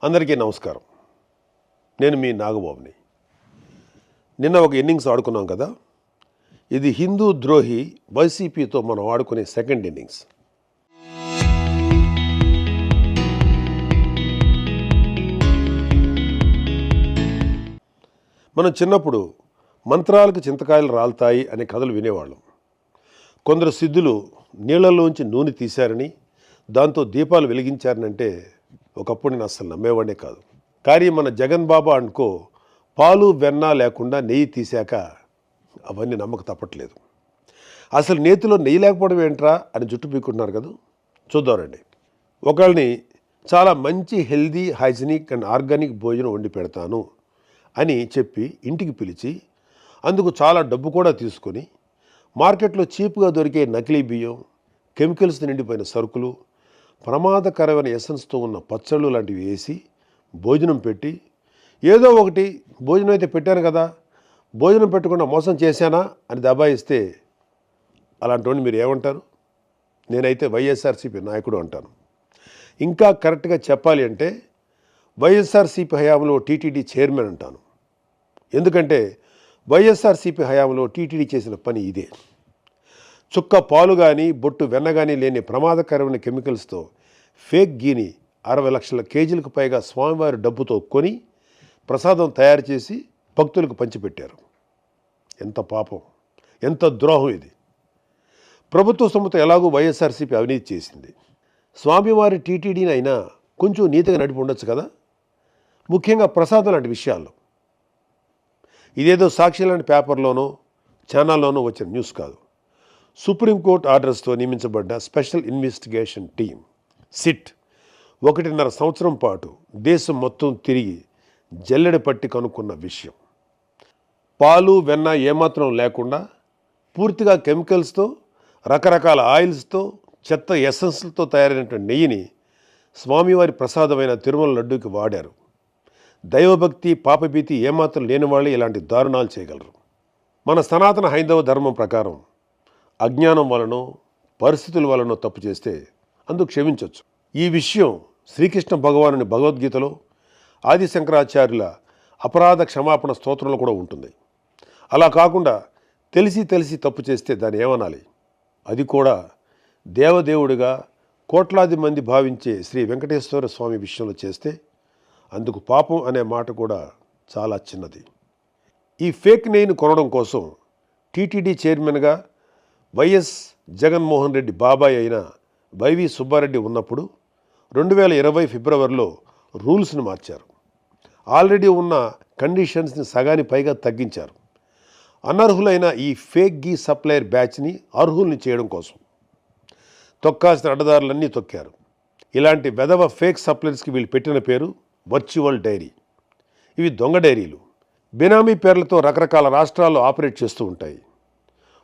అందరికీ నమస్కారం. నేను మీ నాగబాబుని. నిన్న ఒక ఇన్నింగ్స్ ఆడుకున్నాం కదా. ఇది హిందూ ద్రోహి వైసీపీతో మనం ఆడుకునే సెకండ్ ఇన్నింగ్స్. మనం చిన్నప్పుడు మంత్రాలకు చింతకాయలు రాలుతాయి అనే కథలు వినేవాళ్ళం. కొందరు సిద్ధులు నీళ్లలోంచి నూనె తీశారని, దాంతో దీపాలు వెలిగించారనంటే ఒకప్పుడు నేను అస్సలు నమ్మేవాడే కాదు. కానీ మన జగన్ బాబా అనుకో పాలు వెన్న లేకుండా నెయ్యి తీశాక అవన్నీ నమ్మక తప్పట్లేదు. అసలు నేతిలో నెయ్యి లేకపోవడం ఏంట్రా అని జుట్టు పీక్కుంటున్నారు కదా. చూద్దామండి. ఒకళ్ళని చాలా మంచి హెల్దీ, హైజీనిక్ అండ్ ఆర్గానిక్ భోజనం వండి పెడతాను అని చెప్పి ఇంటికి పిలిచి అందుకు చాలా డబ్బు కూడా తీసుకొని మార్కెట్లో చీప్గా దొరికే నకిలీ బియ్యం, కెమికల్స్ నిండిపోయిన సరుకులు, ప్రమాదకరమైన ఎసెన్స్తో ఉన్న పచ్చళ్ళు లాంటివి వేసి భోజనం పెట్టి, ఏదో ఒకటి భోజనం అయితే పెట్టాను కదా, భోజనం పెట్టకుండా మోసం చేశానా అని దబాయిస్తే అలాంటి మీరు ఏమంటారు? నేనైతే వైఎస్ఆర్సీపీ నాయకుడు అంటాను. ఇంకా కరెక్ట్గా చెప్పాలి అంటే వైఎస్ఆర్సీపీ హయాంలో టీటీడీ చైర్మన్ అంటాను. ఎందుకంటే వైఎస్ఆర్సీపీ హయాంలో టీటీడీ చేసిన పని ఇదే. చుక్క పాలు కానీ బొట్టు వెన్న కానీ లేని ప్రమాదకరమైన కెమికల్స్తో ఫేక్ గీని 60 లక్షల కేజీలకు పైగా స్వామివారి డబ్బుతో కొని ప్రసాదం తయారు చేసి భక్తులకు పంచిపెట్టారు. ఎంత పాపం, ఎంత ద్రోహం ఇది. ప్రభుత్వ సొమ్ముతో ఎలాగూ వైఎస్ఆర్సీపీ అవినీతి చేసింది. స్వామివారి టీటీడీని అయినా కొంచెం నీతిగా నడిపి ఉండొచ్చు కదా, ముఖ్యంగా ప్రసాదం లాంటి విషయాల్లో. ఇదేదో సాక్షి లాంటి పేపర్లోనో ఛానల్లోనో వచ్చిన న్యూస్ కాదు. సుప్రీంకోర్టు ఆర్డర్స్తో నియమించబడ్డ స్పెషల్ ఇన్వెస్టిగేషన్ టీం సిట్ 1.5 సంవత్సరం పాటు దేశం మొత్తం తిరిగి జల్లెడ పట్టి కనుక్కున్న విషయం. పాలు వెన్న ఏమాత్రం లేకుండా పూర్తిగా కెమికల్స్తో, రకరకాల ఆయిల్స్తో, చెత్త ఎసెన్స్లతో తయారైనటువంటి నెయ్యిని స్వామివారి ప్రసాదమైన తిరుమల లడ్డూకి వాడారు. దైవభక్తి, పాపభీతి ఏమాత్రం లేని వాళ్ళే ఇలాంటి దారుణాలు చేయగలరు. మన సనాతన హైందవ ధర్మం ప్రకారం అజ్ఞానం వలనో పరిస్థితుల వలనో తప్పు చేస్తే అందుకు క్షమించవచ్చు. ఈ విషయం శ్రీకృష్ణ భగవానుని భగవద్గీతలో, ఆది శంకరాచార్యుల అపరాధ క్షమాపణ స్తోత్రంలో కూడా ఉంటుంది. అలా కాకుండా తెలిసి తప్పు చేస్తే దాన్ని ఏమనాలి? అది కూడా దేవదేవుడిగా కోట్లాది మంది భావించే శ్రీ వెంకటేశ్వర స్వామి విషయంలో చేస్తే అందుకు పాపం అనే మాట కూడా చాలా చిన్నది. ఈ ఫేక్ నెయ్యిని కొనడం కోసం టీటీడీ చైర్మన్గా వైఎస్ జగన్మోహన్ రెడ్డి బాబాయ్ అయిన వైవి సుబ్బారెడ్డి ఉన్నప్పుడు 2020 ఫిబ్రవరిలో రూల్స్ని మార్చారు. ఆల్రెడీ ఉన్న కండిషన్స్ని సగానికి పైగా తగ్గించారు. అనర్హులైన ఈ ఫేక్ గీ సప్లయర్ బ్యాచ్ని అర్హుల్ని చేయడం కోసం తొక్కాల్సిన అడ్డదారులన్నీ తొక్కారు. ఇలాంటి వెధవ ఫేక్ సప్లయర్స్కి వీళ్ళు పెట్టిన పేరు వర్చువల్ డైరీ. ఇవి దొంగ డైరీలు. బినామీ పేర్లతో రకరకాల రాష్ట్రాల్లో ఆపరేట్ చేస్తూ ఉంటాయి.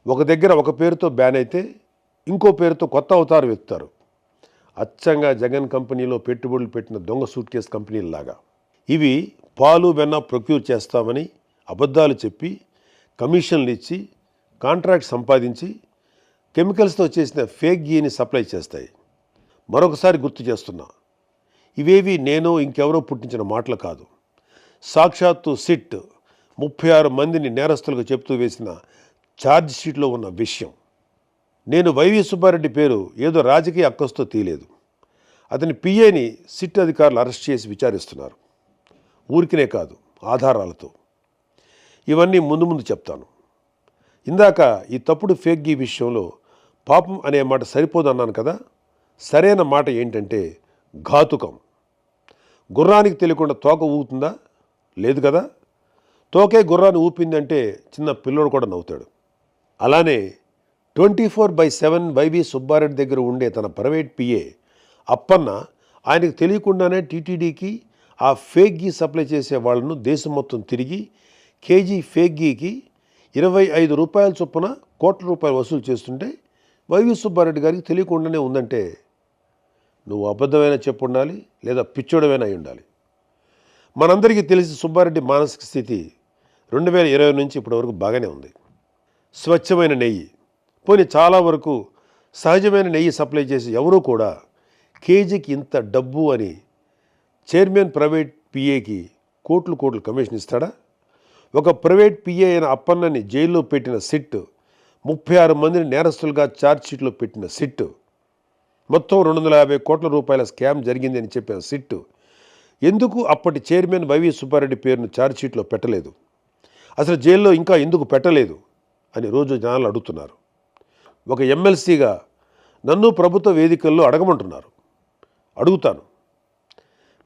ఒక దగ్గర ఒక పేరుతో బ్యాన్ అయితే ఇంకో పేరుతో కొత్త అవతారం ఎత్తుతారు. అచ్చంగా జగన్ కంపెనీలో పెట్టుబడులు పెట్టిన దొంగ సూట్ కేసు కంపెనీలాగా. ఇవి పాలు వెన్న ప్రొక్యూర్ చేస్తామని అబద్ధాలు చెప్పి కమిషన్లు ఇచ్చి కాంట్రాక్ట్ సంపాదించి కెమికల్స్తో చేసిన ఫేక్ గీని సప్లై చేస్తాయి. మరొకసారి గుర్తు చేస్తున్నా, ఇవేవి నేను ఇంకెవరో పుట్టించిన మాటలు కాదు. సాక్షాత్తు సిట్ 36 మందిని నేరస్తులకు చెప్తూ వేసిన ఛార్జ్ షీట్లో ఉన్న విషయం. నేను వైవి సుబ్బారెడ్డి పేరు ఏదో రాజకీయ అక్కస్తో తీయలేదు. అతని పిఏని సిట్ అధికారులు అరెస్ట్ చేసి విచారిస్తున్నారు. ఊరికినే కాదు, ఆధారాలతో. ఇవన్నీ ముందు చెప్తాను. ఇందాక ఈ తప్పుడు ఫేక్ గీ విషయంలో పాపం అనే మాట సరిపోదన్నాను కదా. సరైన మాట ఏంటంటే ఘాతుకం. గుర్రానికి తెలియకుండా తోక ఊగుతుందా? లేదు కదా. తోకే గుర్రాన్ని ఊపిందంటే చిన్న పిల్లోడు కూడా నవ్వుతాడు. అలానే 24/7 వైవి సుబ్బారెడ్డి దగ్గర ఉండే తన ప్రైవేట్ పిఏ అప్పన్న ఆయనకు తెలియకుండానే టీటీడీకి ఆ ఫేక్ గీ సప్లై చేసే వాళ్ళను దేశం మొత్తం తిరిగి కేజీ ఫేక్ గీకి 25 రూపాయల చొప్పున కోట్ల రూపాయలు వసూలు చేస్తుంటే వైవి సుబ్బారెడ్డి గారికి తెలియకుండానే ఉందంటే నువ్వు అబద్ధమైనా చెప్పు ఉండాలి, లేదా పిచ్చోడమైనా అయి ఉండాలి. మనందరికీ తెలిసి సుబ్బారెడ్డి మానసిక స్థితి 2020 నుంచి ఇప్పటి వరకు బాగానే ఉంది. స్వచ్ఛమైన నెయ్యి, పోనీ చాలా వరకు సహజమైన నెయ్యి సప్లై చేసి ఎవరూ కూడా కేజీకి ఇంత డబ్బు అని చైర్మన్ ప్రైవేట్ పిఏకి కోట్లు కమిషన్ ఇస్తాడా? ఒక ప్రైవేట్ పిఏ అయిన అప్పన్నని జైల్లో పెట్టిన సిట్, 36 మందిని నేరస్తులుగా ఛార్జ్షీట్లో పెట్టిన సిట్, మొత్తం 250 కోట్ల రూపాయల స్కామ్ జరిగింది అని చెప్పిన సిట్ ఎందుకు అప్పటి చైర్మన్ వైవి సుబ్బారెడ్డి పేరును ఛార్జ్షీట్లో పెట్టలేదు? అసలు జైల్లో ఇంకా ఎందుకు పెట్టలేదు అని రోజు జనాలు అడుగుతున్నారు. ఒక ఎమ్మెల్సీగా నన్ను ప్రభుత్వ వేదికల్లో అడగమంటున్నారు. అడుగుతాను.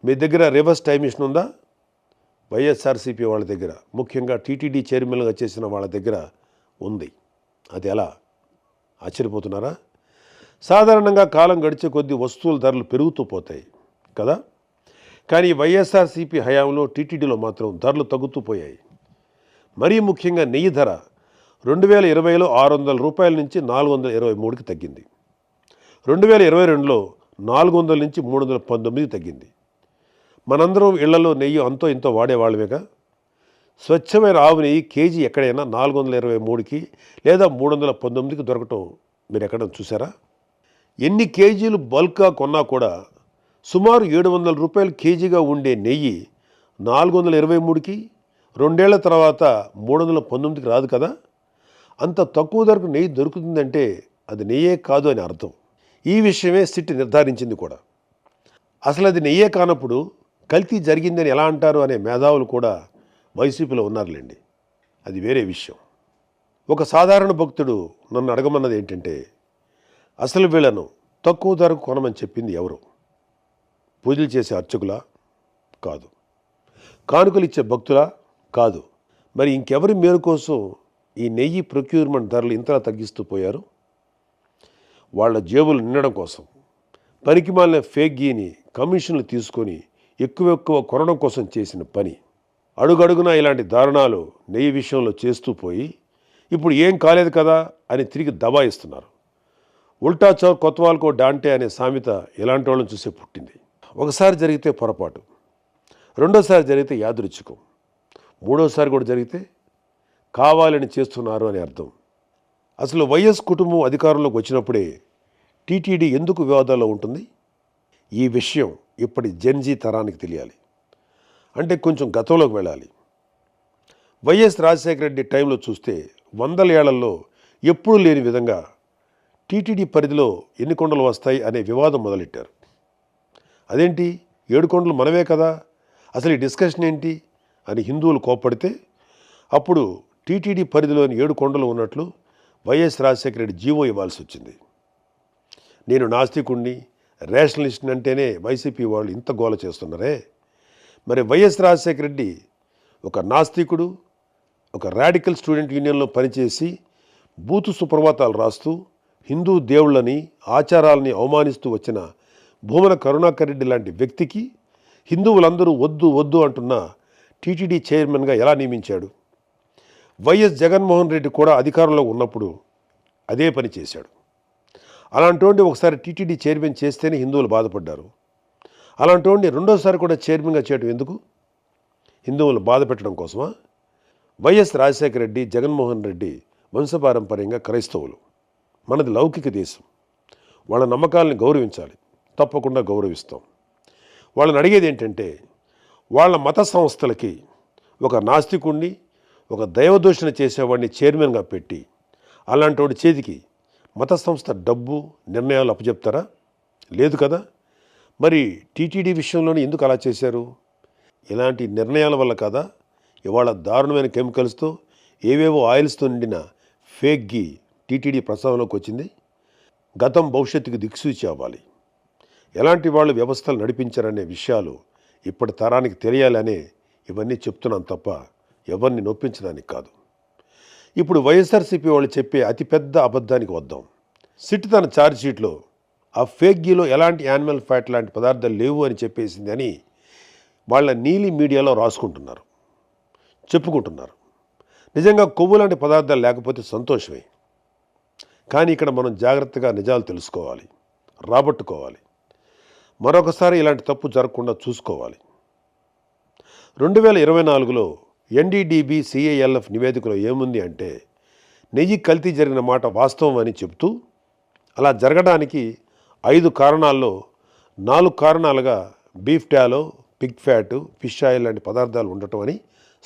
మీ దగ్గర రివర్స్ టైం మిషన్ ఉందా? వైఎస్ఆర్సీపీ వాళ్ళ దగ్గర, ముఖ్యంగా టీటీడీ చైర్మన్గా చేసిన వాళ్ళ దగ్గర ఉంది. అది ఎలా? ఆశ్చర్యపోతున్నారా? సాధారణంగా కాలం గడిచే కొద్దీ వస్తువుల ధరలు పెరుగుతూ పోతాయి కదా. కానీ వైఎస్ఆర్సీపీ హయాంలో టీటీడీలో మాత్రం ధరలు తగ్గుతూ పోయాయి. మరీ ముఖ్యంగా నెయ్యి ధర 2020లో 600 రూపాయల నుంచి 423కి తగ్గింది. 2022లో 400 నుంచి 319కి తగ్గింది. మనందరం ఇళ్లలో నెయ్యి అంతో ఇంతో వాడేవాళ్ళమేగా. స్వచ్ఛమైన ఆవు నెయ్యి కేజీ ఎక్కడైనా 423కి లేదా 319కి దొరకటం మీరు ఎక్కడైనా చూసారా? ఎన్ని కేజీలు బల్క్గా కొన్నా కూడా సుమారు 700 రూపాయలు కేజీగా ఉండే నెయ్యి 423కి, 2 ఏళ్ల తర్వాత 319కి రాదు కదా. అంత తక్కువ ధరకు నెయ్యి దొరుకుతుందంటే అది నెయ్యే కాదు అని అర్థం. ఈ విషయమే సిట్ నిర్ధారించింది కూడా. అసలు అది నెయ్యే కానప్పుడు కల్తీ జరిగిందని ఎలా అంటారు అనే మేధావులు కూడా వైసీపీలో ఉన్నారులేండి. అది వేరే విషయం. ఒక సాధారణ భక్తుడు నన్ను అడగమన్నది ఏంటంటే, అసలు వీళ్ళను తక్కువ ధరకు కొనమని చెప్పింది ఎవరు? పూజలు చేసే అర్చకులా? కాదు. కానుకలు ఇచ్చే భక్తులా? కాదు. మరి ఇంకెవరి మేలు కోసం ఈ నెయ్యి ప్రొక్యూర్మెంట్ ధరలు ఇంతలా తగ్గిస్తూ పోయారు? వాళ్ళ జేబులు నిండడం కోసం పనికిమాలిన ఫేక్ గీని కమిషన్లు తీసుకొని ఎక్కువ కొనడం కోసం చేసిన పని. అడుగడుగునా ఇలాంటి దారుణాలు నెయ్యి విషయంలో చేస్తూ పోయి ఇప్పుడు ఏం కాలేదు కదా అని తిరిగి దబాయిస్తున్నారు. ఉల్టా చౌర్ కొత్వాల్కో డాంటే అనే సామెత ఇలాంటి వాళ్ళని చూసే పుట్టింది. ఒకసారి జరిగితే పొరపాటు, రెండోసారి జరిగితే యాదృచ్ఛికం, మూడోసారి కూడా జరిగితే కావాలని చేస్తున్నారు అని అర్థం. అసలు వైఎస్ కుటుంబం అధికారంలోకి వచ్చినప్పుడే టీటీడీ ఎందుకు వివాదాల్లో ఉంటుంది? ఈ విషయం ఇప్పటి జెన్జీ తరానికి తెలియాలి. అంటే కొంచెం గతంలోకి వెళ్ళాలి. వైఎస్ రాజశేఖర రెడ్డి టైంలో చూస్తే 100 ఏళ్లలో ఎప్పుడూ లేని విధంగా టీటీడీ పరిధిలో ఎన్ని కొండలు వస్తాయి అనే వివాదం మొదలెట్టారు. అదేంటి, 7 కొండలు మనమే కదా, అసలు ఈ డిస్కషన్ ఏంటి అని హిందువులు కోప్పడితే అప్పుడు టీటీడీ పరిధిలోని 7 కొండలు ఉన్నట్లు వైఎస్ రాజశేఖర రెడ్డి జీవో ఇవ్వాల్సి వచ్చింది. నేను నాస్తికుణ్ణి, రేషనలిస్ట్ని అంటేనే వైసీపీ వాళ్ళు ఇంత గోల చేస్తున్నారే. మరి వైఎస్ రాజశేఖర రెడ్డి ఒక నాస్తికుడు, ఒక రాడికల్ స్టూడెంట్ యూనియన్లో పనిచేసి బూతు సుప్రభాతాలు రాస్తూ హిందూ దేవుళ్ళని, ఆచారాలని అవమానిస్తూ వచ్చిన భూమన కరుణాకర్ రెడ్డి లాంటి వ్యక్తికి హిందువులందరూ వద్దు అంటున్న టీటీడీ చైర్మన్గా ఎలా నియమించాడు? వైఎస్ జగన్మోహన్ రెడ్డి కూడా అధికారంలో ఉన్నప్పుడు అదే పని చేశాడు. అలాంటి ఒకసారి టీటీడీ చైర్మన్ చేస్తేనే హిందువులు బాధపడ్డారు. అలాంటి రెండోసారి కూడా చైర్మన్గా చేయడం ఎందుకు? హిందువులు బాధ పెట్టడం కోసమా? వైఎస్ రాజశేఖర రెడ్డి, జగన్మోహన్ రెడ్డి వంశపారంపర్యంగా క్రైస్తవులు. మనది లౌకిక దేశం. వాళ్ళ నమ్మకాలని గౌరవించాలి, తప్పకుండా గౌరవిస్తాం. వాళ్ళని అడిగేది ఏంటంటే, వాళ్ళ మత సంస్థలకి ఒక నాస్తికుణ్ణి, ఒక దైవదూషణ చేసేవాడిని చైర్మన్గా పెట్టి అలాంటి వాడి చేతికి మత సంస్థ డబ్బు, నిర్ణయాలు అప్పచెప్తారా? లేదు కదా. మరి టీటీడీ విషయంలోనే ఎందుకు అలా చేశారు? ఇలాంటి నిర్ణయాల వల్ల కదా ఇవాళ దారుణమైన కెమికల్స్తో, ఏవేవో ఆయిల్స్తో నిండిన ఫేక్ గీ టీటీడీ ప్రస్తావనలోకి వచ్చింది. గతం భవిష్యత్తుకు దిక్సూచి అవ్వాలి. ఎలాంటి వాళ్ళు వ్యవస్థలు నడిపించారనే విషయాలు ఇప్పటి తరానికి తెలియాలనే ఇవన్నీ చెప్తున్నాను తప్ప ఎవరిని నొప్పించడానికి కాదు. ఇప్పుడు వైఎస్ఆర్సీపీ వాళ్ళు చెప్పే అతిపెద్ద అబద్ధానికి వద్దాం. సిట్ తన ఛార్జ్షీట్లో ఆ ఫేక్ గీలో ఎలాంటి యానిమల్ ఫ్యాట్ లాంటి పదార్థాలు లేవు అని చెప్పేసింది అని వాళ్ళ నీలి మీడియాలో రాసుకుంటున్నారు, చెప్పుకుంటున్నారు. నిజంగా కొవ్వు లాంటి పదార్థాలు లేకపోతే సంతోషమే. కానీ ఇక్కడ మనం జాగ్రత్తగా నిజాలు తెలుసుకోవాలి, రాబట్టుకోవాలి. మరొకసారి ఇలాంటి తప్పు జరగకుండా చూసుకోవాలి. 2024లో ఎన్డీడీబీ సిఐఎల్ఎఫ్ నివేదికలో ఏముంది అంటే, నెయ్యి కల్తీ జరిగిన మాట వాస్తవం అని చెబుతూ అలా జరగడానికి 5 కారణాల్లో 4 కారణాలుగా beef tallow, pig fat, fish oil లాంటి పదార్థాలు ఉండటం అని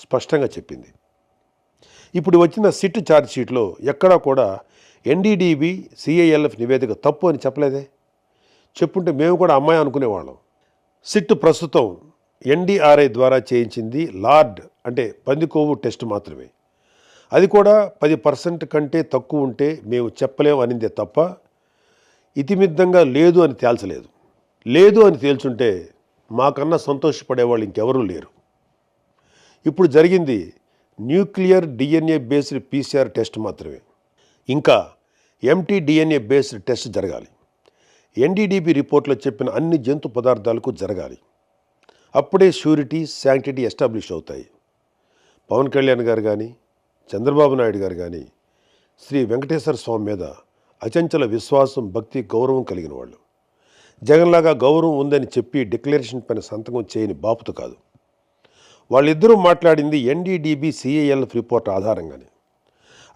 స్పష్టంగా చెప్పింది. ఇప్పుడు వచ్చిన సిట్ ఛార్జ్ షీట్లో ఎక్కడా కూడా ఎన్డీడీబీ సిఐఎల్ఎఫ్ నివేదిక తప్పు అని చెప్పలేదే. చెప్పుంటే మేము కూడా అమ్మాయి అనుకునేవాళ్ళం. సిట్ ప్రస్తుతం ఎన్డీఆర్ఐ ద్వారా చేయించింది లార్డ్ అంటే పందికొవ్వు టెస్ట్ మాత్రమే. అది కూడా 10% కంటే తక్కువ ఉంటే మేము చెప్పలేము అనిందే తప్ప ఇతిమిద్దంగా లేదు అని తేల్చలేదు. లేదు అని తేల్చుంటే మాకన్నా సంతోషపడేవాళ్ళు ఇంకెవరూ లేరు. ఇప్పుడు జరిగింది nuclear DNA based PCR test మాత్రమే. ఇంకా ఎంటీడిఎన్ఏ బేస్డ్ టెస్ట్ జరగాలి. ఎన్డీడీబీ రిపోర్ట్లో చెప్పిన అన్ని జంతు పదార్థాలకు జరగాలి. అప్పుడే ష్యూరిటీ, శాంక్టిటీ ఎస్టాబ్లిష్ అవుతాయి. పవన్ కళ్యాణ్ గారు కానీ, చంద్రబాబు నాయుడు గారు కానీ శ్రీ వెంకటేశ్వర స్వామి మీద అచంచల విశ్వాసం, భక్తి, గౌరవం కలిగిన వాళ్ళు. జగన్లాగా గౌరవం ఉందని చెప్పి డిక్లరేషన్ పైన సంతకం చేయని బాపుత కాదు. వాళ్ళిద్దరూ మాట్లాడింది ఎన్డీడీబీ సిఐఎల్ఎఫ్ రిపోర్ట్ ఆధారంగానే.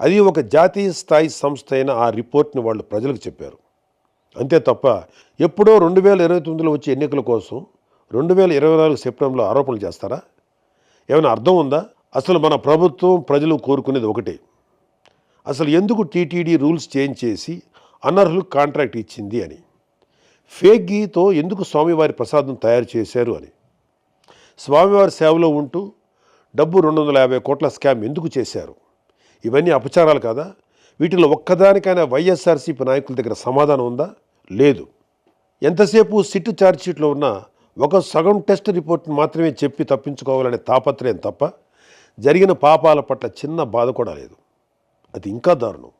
అది ఒక జాతీయ స్థాయి సంస్థ అయిన ఆ రిపోర్ట్ని వాళ్ళు ప్రజలకు చెప్పారు. అంతే తప్ప ఎప్పుడో 2029లో వచ్చే ఎన్నికల కోసం 2024 సెప్టెంబర్లో ఆరోపణలు చేస్తారా? ఏమైనా అర్థం ఉందా? అసలు మన ప్రభుత్వం, ప్రజలు కోరుకునేది ఒకటే. అసలు ఎందుకు టీటీడీ రూల్స్ చేంజ్ చేసి అనర్హులకు కాంట్రాక్ట్ ఇచ్చింది అని, ఫేక్ గీతో ఎందుకు స్వామివారి ప్రసాదం తయారు చేశారు అని, స్వామివారి సేవలో ఉంటూ డబ్బు 250 కోట్ల స్కామ్ ఎందుకు చేశారు? ఇవన్నీ అపచారాలు కాదా? వీటిలో ఒక్కదానికైనా వైఎస్ఆర్సీపీ నాయకుల దగ్గర సమాధానం ఉందా? లేదు. ఎంతసేపు సిట్ ఛార్జ్షీట్లో ఉన్న ఒక సగం టెస్ట్ రిపోర్ట్ని మాత్రమే చెప్పి తప్పించుకోవాలనే తాపత్రయం తప్ప జరిగిన పాపాల పట్ల చిన్న బాధ కూడా లేదు. అది ఇంకా దారుణం.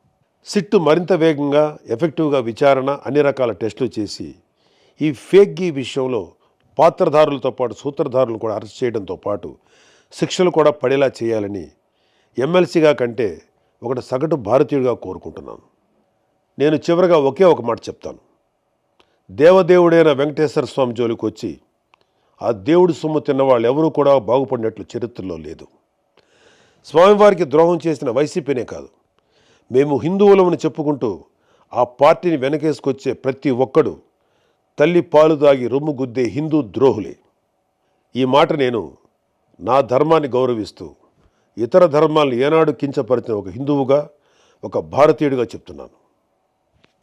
సిట్ మరింత వేగంగా, ఎఫెక్టివ్గా విచారణ, అన్ని రకాల టెస్టులు చేసి ఈ ఫేక్ గీ విషయంలో పాత్రధారులతో పాటు సూత్రధారులను కూడా అరెస్ట్ చేయడంతో పాటు శిక్షలు కూడా పడేలా చేయాలని ఎమ్మెల్సీగా కంటే ఒకటి సగటు భారతీయుడిగా కోరుకుంటున్నాను. నేను చివరిగా ఒకే ఒక మాట చెప్తాను. దేవదేవుడైన వెంకటేశ్వర స్వామి జోలికి వచ్చి ఆ దేవుడి సొమ్ము తిన్న వాళ్ళు ఎవరూ కూడా బాగుపడినట్లు చరిత్రలో లేదు. స్వామివారికి ద్రోహం చేసిన వైసీపీనే కాదు, మేము హిందువులమని చెప్పుకుంటూ ఆ పార్టీని వెనకేసుకొచ్చే ప్రతి ఒక్కడు తల్లి పాలు దాగి రొమ్ము గుద్దే హిందూ ద్రోహులే. ఈ మాట నేను నా ధర్మాన్ని గౌరవిస్తూ ఇతర ధర్మాలను ఏనాడు కించపరిచిన ఒక హిందువుగా, ఒక భారతీయుడిగా చెప్తున్నాను.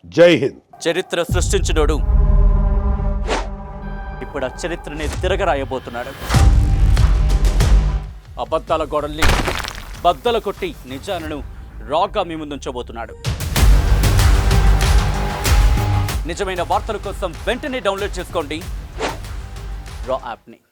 జై హింద్. చరిత్ర సృష్టించినోడు ఇప్పుడు ఆ చరిత్రని తిరగరాయబోతున్నాడు. అబద్ధాల గోడల్ని బద్దలు కొట్టి నిజాలను రాగా మీ ముందుంచబోతున్నాడు. నిజమైన వార్తల కోసం వెంటనే డౌన్లోడ్ చేసుకోండి రా యాప్ని.